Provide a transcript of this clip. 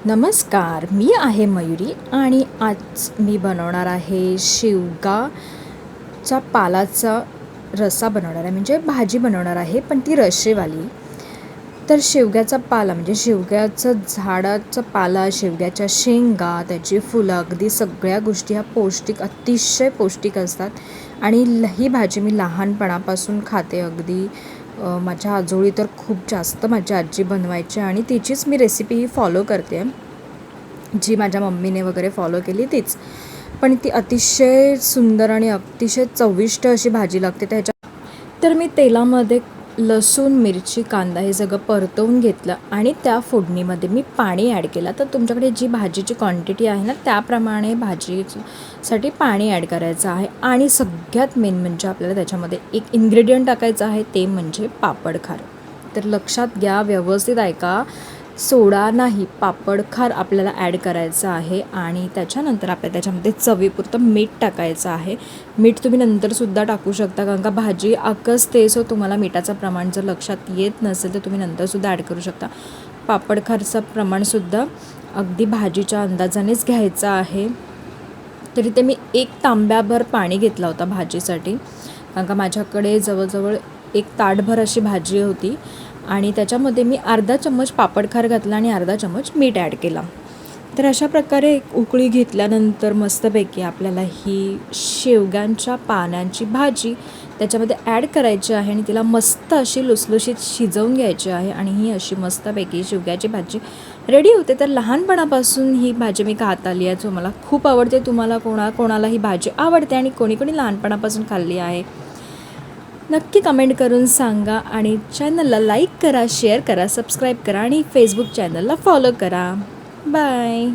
नमस्कार, मी आहे मयुरी आणि आज मी बनवणार आहे शेवगाच्या पालाचा रस्सा बनवणार आहे, म्हणजे भाजी बनवणार आहे, पण ती रश्शेवाली. तर शेवग्याचा पाला म्हणजे शेवग्याचं झाडाचं पाला, शेवग्याच्या शेंगा, त्याची फुलं, अगदी सगळ्या गोष्टी ह्या पौष्टिक, अतिशय पौष्टिक असतात. आणि ही भाजी मी लहानपणापासून खाते. अगदी माझ्या आजोळी तर खूप जास्त माझी आजी बनवायची आणि तिचीच मी रेसिपी ही फॉलो करते, जी माझ्या मम्मीने वगैरे फॉलो केली तीच. पण ती अतिशय सुंदर आणि अतिशय चविष्ट अशी भाजी लागते. तर मी तेलामध्ये लसूण, मिरची, कांदा हे सगळं परतवून घेतलं आणि त्या फोडणीमध्ये मी पाणी ॲड केलं. तर तुमच्याकडे जी भाजीची क्वांटिटी आहे ना, त्याप्रमाणे भाजीसाठी पाणी ॲड करायचं आहे. आणि सगळ्यात मेन म्हणजे आपल्याला त्याच्यामध्ये एक इन्ग्रेडियंट टाकायचं आहे, ते म्हणजे पापड खार. तर लक्षात घ्या, व्यवस्थित ऐका, सोडा नाही, पापड खार आपल्याला ॲड करायचं आहे. आणि त्याच्यानंतर आपल्याला त्याच्यामध्ये चवीपुरतं मीठ टाकायचं आहे. मीठ तुम्ही नंतरसुद्धा टाकू शकता, कारण का भाजी आकसते, सो तुम्हाला मिठाचं प्रमाण जर लक्षात येत नसेल तर तुम्ही नंतरसुद्धा ॲड करू शकता. पापड खारचं प्रमाणसुद्धा अगदी भाजीच्या अंदाजानेच घ्यायचं आहे. तरी ते मी 1 तांब्याभर पाणी घेतला होता भाजीसाठी, कारण का माझ्याकडे जवळजवळ 1 ताटभर अशी भाजी होती. आणि त्याच्यामध्ये मी अर्धा चम्मच पापड खार घातला आणि अर्धा चम्मच मीठ ॲड केला. तर अशा प्रकारे एक उकळी घेतल्यानंतर मस्तपैकी आपल्याला ही शेवग्यांच्या पानांची भाजी त्याच्यामध्ये ॲड करायची आहे आणि तिला मस्त अशी लुसलुशीत शिजवून घ्यायची आहे. आणि ही अशी मस्तपैकी शेवग्याची भाजी रेडी होते. तर लहानपणापासून ही भाजी मी खात आली आहे, जो मला खूप आवडते. तुम्हाला कोणाला ही भाजी आवडते आणि कोणी लहानपणापासून खाल्ली आहे, नक्की कमेंट करून सांगा. आणि चॅनलला लाईक करा, शेअर करा, सबस्क्राईब करा आणि फेसबुक चॅनलला फॉलो करा. बाय.